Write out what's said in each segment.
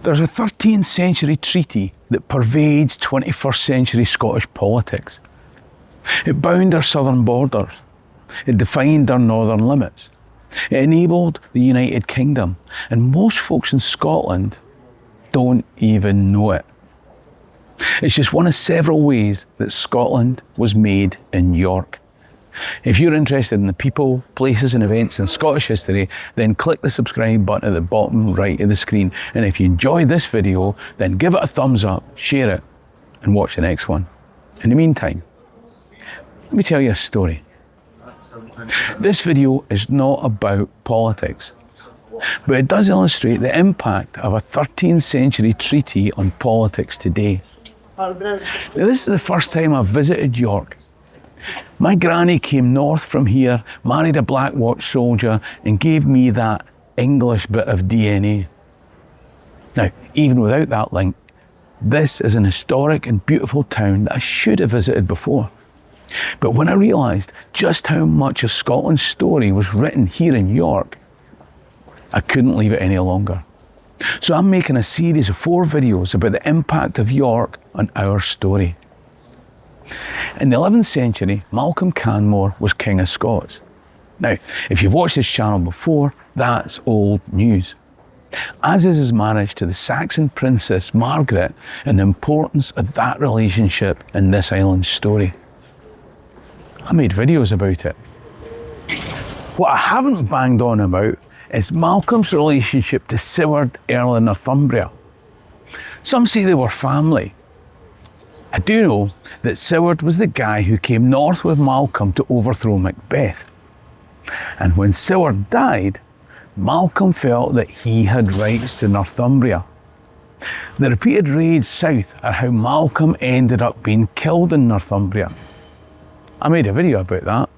There's a 13th century treaty that pervades 21st century Scottish politics. It bound our southern borders. It defined our northern limits. It enabled the United Kingdom, and most folks in Scotland don't even know it. It's just one of several ways that Scotland was made in York. If you're interested in the people, places and events in Scottish history, then click the subscribe button at the bottom right of the screen. And if you enjoyed this video, then give it a thumbs up, share it, and watch the next one. In the meantime, let me tell you a story. This video is not about politics, but it does illustrate the impact of a 13th century treaty on politics today. Now, this is the first time I've visited York. My granny came north from here, married a Black Watch soldier, and gave me that English bit of DNA. Now, even without that link, this is an historic and beautiful town that I should have visited before. But when I realised just how much of Scotland's story was written here in York, I couldn't leave it any longer. So I'm making a series of 4 videos about the impact of York on our story. In the 11th century, Malcolm Canmore was King of Scots. Now, if you've watched this channel before, that's old news. As is his marriage to the Saxon princess Margaret and the importance of that relationship in this island's story. I made videos about it. What I haven't banged on about is Malcolm's relationship to Siward, Earl of Northumbria. Some say they were family. I do know that Siward was the guy who came north with Malcolm to overthrow Macbeth. And when Siward died, Malcolm felt that he had rights to Northumbria. The repeated raids south are how Malcolm ended up being killed in Northumbria. I made a video about that.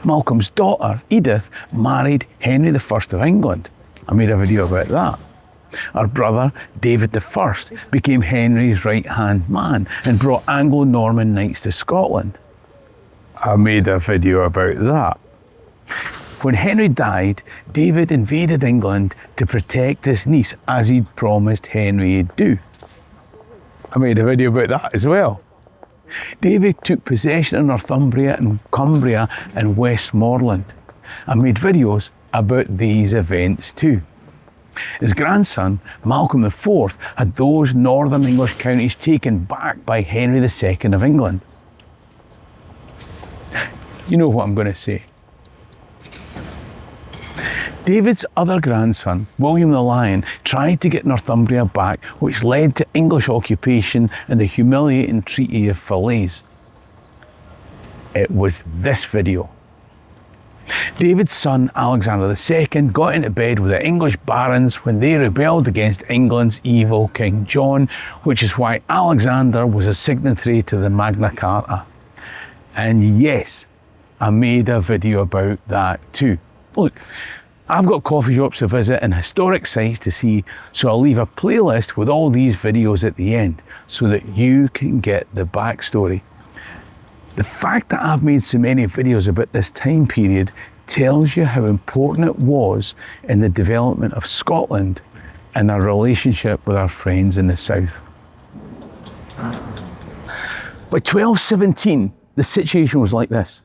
Malcolm's daughter, Edith, married Henry I of England. I made a video about that. Our brother, David I, became Henry's right-hand man and brought Anglo-Norman knights to Scotland. I made a video about that. When Henry died, David invaded England to protect his niece, as he'd promised Henry he'd do. I made a video about that as well. David took possession of Northumbria and Cumbria and Westmoreland. I made videos about these events too. His grandson, Malcolm IV, had those northern English counties taken back by Henry II of England. You know what I'm going to say. David's other grandson, William the Lion, tried to get Northumbria back, which led to English occupation and the humiliating Treaty of Falaise. It was this video. David's son, Alexander II, got into bed with the English barons when they rebelled against England's evil King John, which is why Alexander was a signatory to the Magna Carta. And yes, I made a video about that too. Look, I've got coffee shops to visit and historic sites to see, so I'll leave a playlist with all these videos at the end so that you can get the backstory. The fact that I've made so many videos about this time period tells you how important it was in the development of Scotland and our relationship with our friends in the south. By 1217, the situation was like this.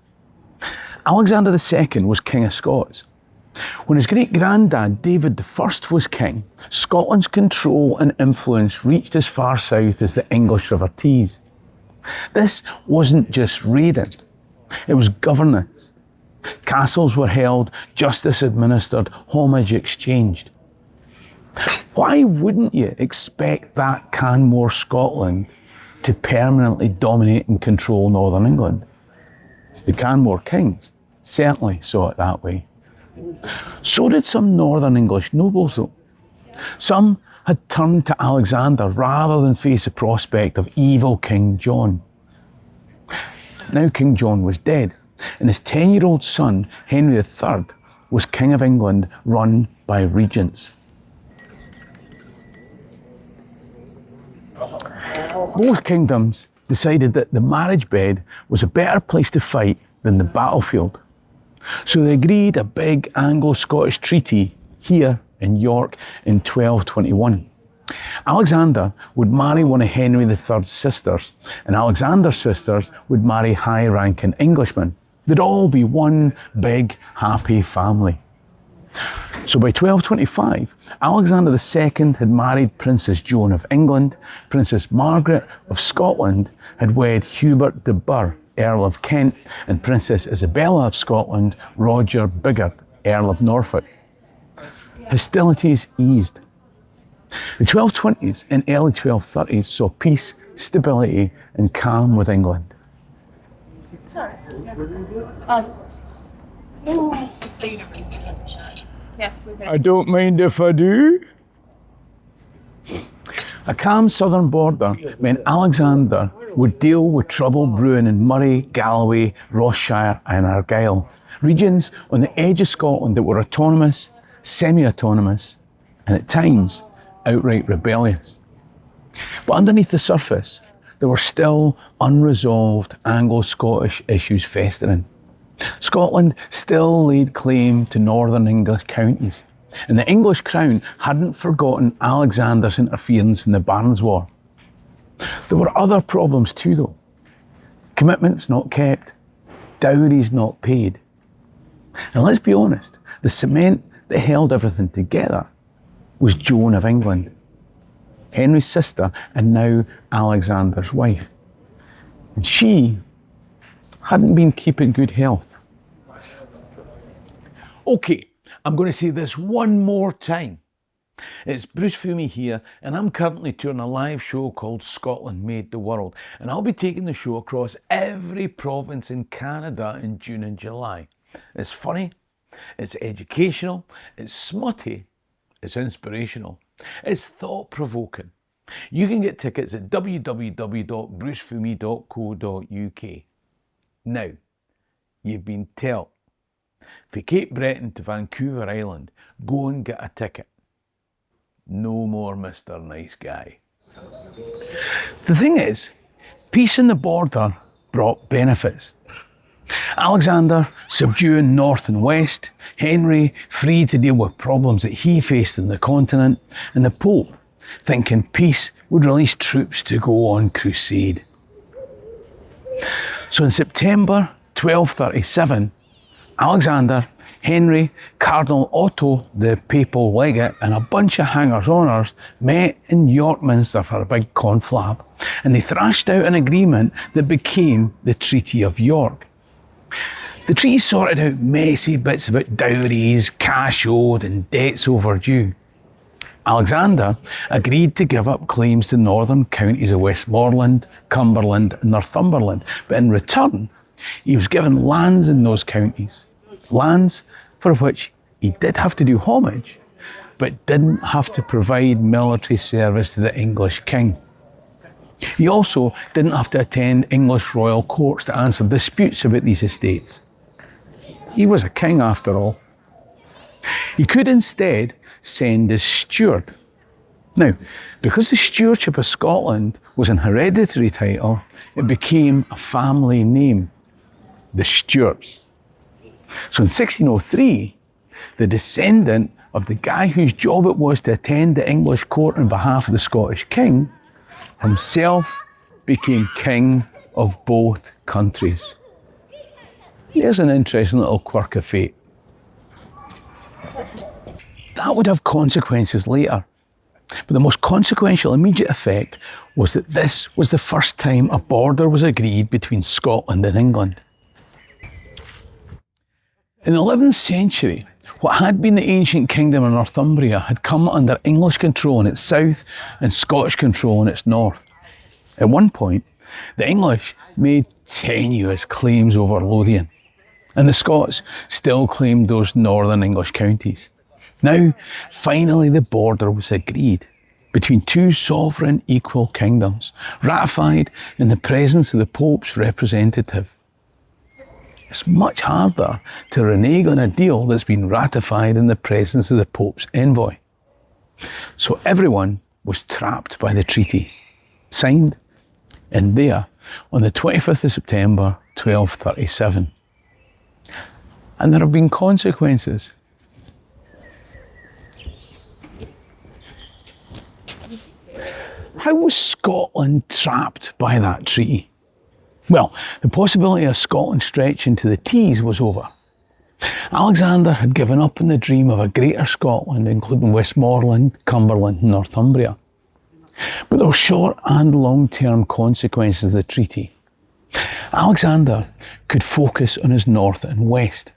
Alexander II was King of Scots. When his great-granddad David I was king, Scotland's control and influence reached as far south as the English River Tees. This wasn't just raiding, it was governance. Castles were held, justice administered, homage exchanged. Why wouldn't you expect that Canmore Scotland to permanently dominate and control Northern England? The Canmore kings certainly saw it that way. So did some Northern English nobles though. Some had turned to Alexander rather than face the prospect of evil King John. Now King John was dead, and his 10-year-old son, Henry III, was King of England run by regents. Both kingdoms decided that the marriage bed was a better place to fight than the battlefield. So they agreed a big Anglo-Scottish treaty here in York in 1221. Alexander would marry one of Henry III's sisters, and Alexander's sisters would marry high-ranking Englishmen. They'd all be one big, happy family. So by 1225, Alexander II had married Princess Joan of England, Princess Margaret of Scotland had wed Hubert de Burgh, Earl of Kent, and Princess Isabella of Scotland, Roger Bigod, Earl of Norfolk. Hostilities eased. The 1220s and early 1230s saw peace, stability, and calm with England. I don't mind if I do. A calm southern border meant Alexander would deal with trouble brewing in Murray, Galloway, Ross-shire and Argyll, regions on the edge of Scotland that were autonomous, semi-autonomous, and at times outright rebellious. But underneath the surface, there were still unresolved Anglo-Scottish issues festering. Scotland still laid claim to northern English counties, and the English crown hadn't forgotten Alexander's interference in the Barons' War. There were other problems too though. Commitments not kept, dowries not paid. And let's be honest, the cement that held everything together was Joan of England, Henry's sister and now Alexander's wife. And she hadn't been keeping good health. Okay, I'm going to say this one more time. It's Bruce Fummey here, and I'm currently touring a live show called Scotland Made the World, and I'll be taking the show across every province in Canada in June and July. It's funny, it's educational, it's smutty, it's inspirational, it's thought-provoking. You can get tickets at www.brucefummey.co.uk. Now, you've been told. For Cape Breton to Vancouver Island, go and get a ticket. No more Mr. Nice Guy. The thing is, peace in the border brought benefits. Alexander subduing north and west, Henry free to deal with problems that he faced in the continent, and the Pope thinking peace would release troops to go on crusade. So in September 1237, Alexander, Henry, Cardinal Otto, the papal legate, and a bunch of hangers-oners met in York Minster for a big conflab, and they thrashed out an agreement that became the Treaty of York. The treaty sorted out messy bits about dowries, cash owed, and debts overdue. Alexander agreed to give up claims to northern counties of Westmoreland, Cumberland, and Northumberland, but in return, he was given lands in those counties. Lands for which he did have to do homage, but didn't have to provide military service to the English king. He also didn't have to attend English royal courts to answer disputes about these estates. He was a king after all. He could instead send his steward. Now, because the stewardship of Scotland was an hereditary title, it became a family name, the Stuarts. So in 1603, the descendant of the guy whose job it was to attend the English court on behalf of the Scottish king, himself became king of both countries. There's an interesting little quirk of fate. That would have consequences later. But the most consequential immediate effect was that this was the first time a border was agreed between Scotland and England. In the 11th century, what had been the ancient kingdom of Northumbria had come under English control in its south and Scottish control in its north. At one point, the English made tenuous claims over Lothian, and the Scots still claimed those northern English counties. Now, finally the border was agreed between two sovereign equal kingdoms, ratified in the presence of the Pope's representative. It's much harder to renege on a deal that's been ratified in the presence of the Pope's envoy. So everyone was trapped by the treaty, signed in there on the 25th of September 1237. And there have been consequences. how was Scotland trapped by that treaty? Well, the possibility of Scotland stretching to the Tees was over. Alexander had given up on the dream of a greater Scotland, including Westmoreland, Cumberland and Northumbria. But there were short and long-term consequences of the treaty. Alexander could focus on his north and west.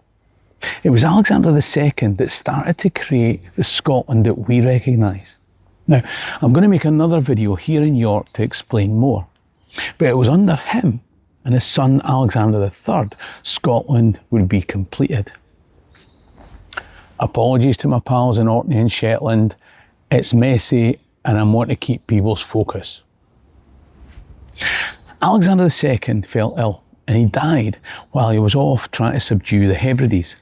It was Alexander II that started to create the Scotland that we recognise. Now, I'm going to make another video here in York to explain more. But it was under him and his son Alexander III, Scotland would be completed. Apologies to my pals in Orkney and Shetland. It's messy and I want to keep people's focus. Alexander II fell ill and he died while he was off trying to subdue the Hebrides.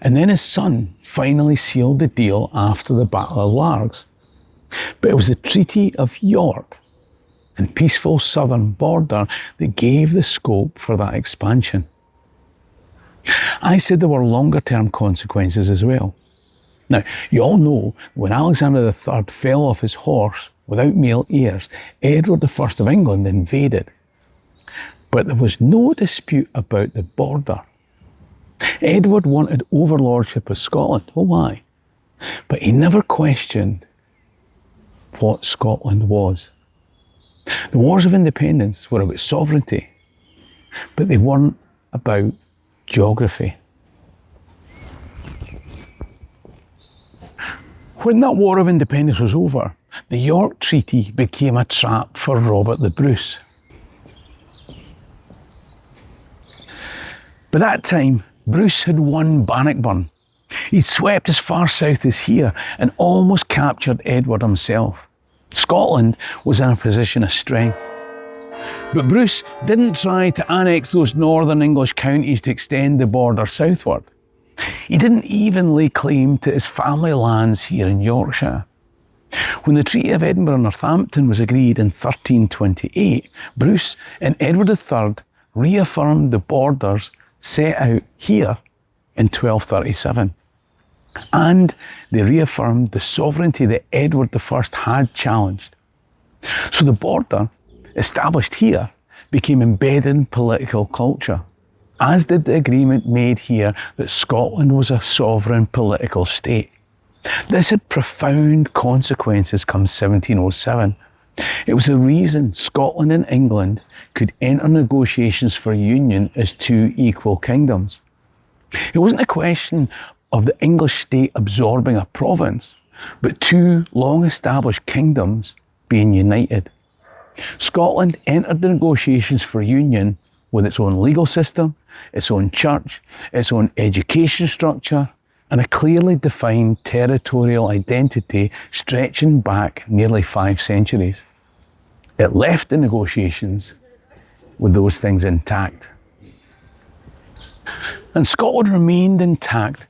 And then his son finally sealed the deal after the Battle of Largs. But it was the Treaty of York and peaceful southern border that gave the scope for that expansion. I said there were longer term consequences as well. Now, you all know when Alexander III fell off his horse without male heirs, Edward I of England invaded. But there was no dispute about the border. Edward wanted overlordship of Scotland, oh why? But he never questioned what Scotland was. The wars of independence were about sovereignty, but they weren't about geography. When that War of Independence was over, the York Treaty became a trap for Robert the Bruce. By that time, Bruce had won Bannockburn. He'd swept as far south as here and almost captured Edward himself. Scotland was in a position of strength. But Bruce didn't try to annex those northern English counties to extend the border southward. He didn't even lay claim to his family lands here in Yorkshire. When the Treaty of Edinburgh and Northampton was agreed in 1328, Bruce and Edward III reaffirmed the borders set out here in 1237. And they reaffirmed the sovereignty that Edward I had challenged. So the border, established here, became embedded in political culture, as did the agreement made here that Scotland was a sovereign political state. This had profound consequences come 1707. It was the reason Scotland and England could enter negotiations for union as two equal kingdoms. It wasn't a question of the English state absorbing a province, but two long-established kingdoms being united. Scotland entered the negotiations for union with its own legal system, its own church, its own education structure, and a clearly defined territorial identity stretching back nearly 5 centuries. It left the negotiations with those things intact. And Scotland remained intact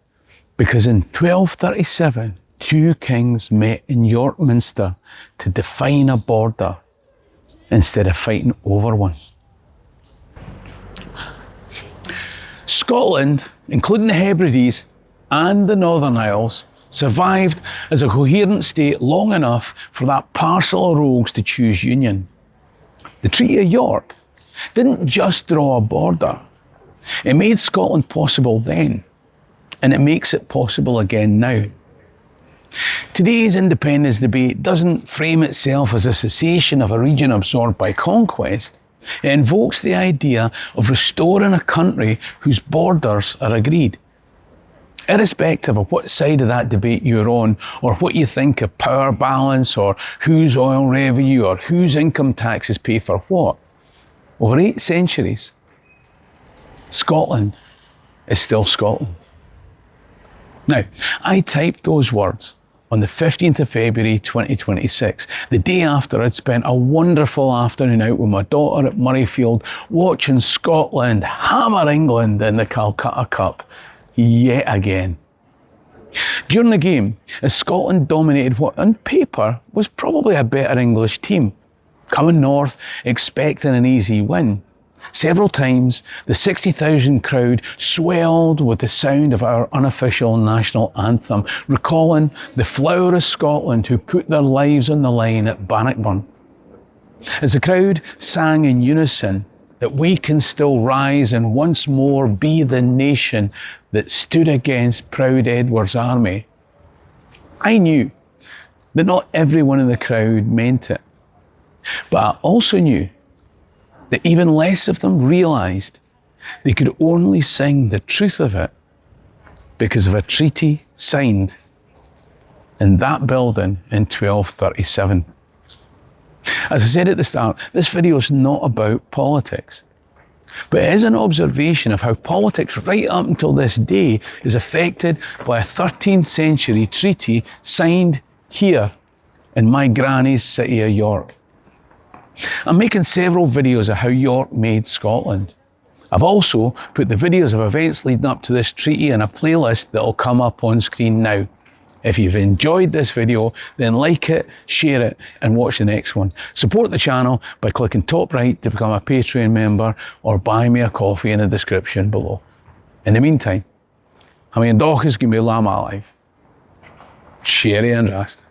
because in 1237, two kings met in York Minster to define a border instead of fighting over one. Scotland, including the Hebrides and the Northern Isles, survived as a coherent state long enough for that parcel of rogues to choose union. The Treaty of York didn't just draw a border. It made Scotland possible then, and it makes it possible again now. Today's independence debate doesn't frame itself as a cessation of a region absorbed by conquest. It invokes the idea of restoring a country whose borders are agreed. Irrespective of what side of that debate you're on, or what you think of power balance, or whose oil revenue, or whose income taxes pay for what, over 8 centuries, Scotland is still Scotland. Now, I typed those words on the 15th of February 2026, the day after I'd spent a wonderful afternoon out with my daughter at Murrayfield, watching Scotland hammer England in the Calcutta Cup yet again. During the game, as Scotland dominated what on paper was probably a better English team, coming north expecting an easy win, several times the 60,000 crowd swelled with the sound of our unofficial national anthem, recalling the flower of Scotland who put their lives on the line at Bannockburn. As the crowd sang in unison that we can still rise and once more be the nation that stood against proud Edward's army, I knew that not everyone in the crowd meant it. But I also knew that even less of them realised they could only sing the truth of it because of a treaty signed in that building in 1237. As I said at the start, this video is not about politics, but it is an observation of how politics right up until this day is affected by a 13th century treaty signed here in my granny's city of York. I'm making several videos of how York made Scotland. I've also put the videos of events leading up to this treaty in a playlist that will come up on screen now. If you've enjoyed this video, then like it, share it, and watch the next one. Support the channel by clicking top right to become a Patreon member or buy me a coffee in the description below. In the meantime, ha mé an dóchas go mé lam alive. Sherry and Rast.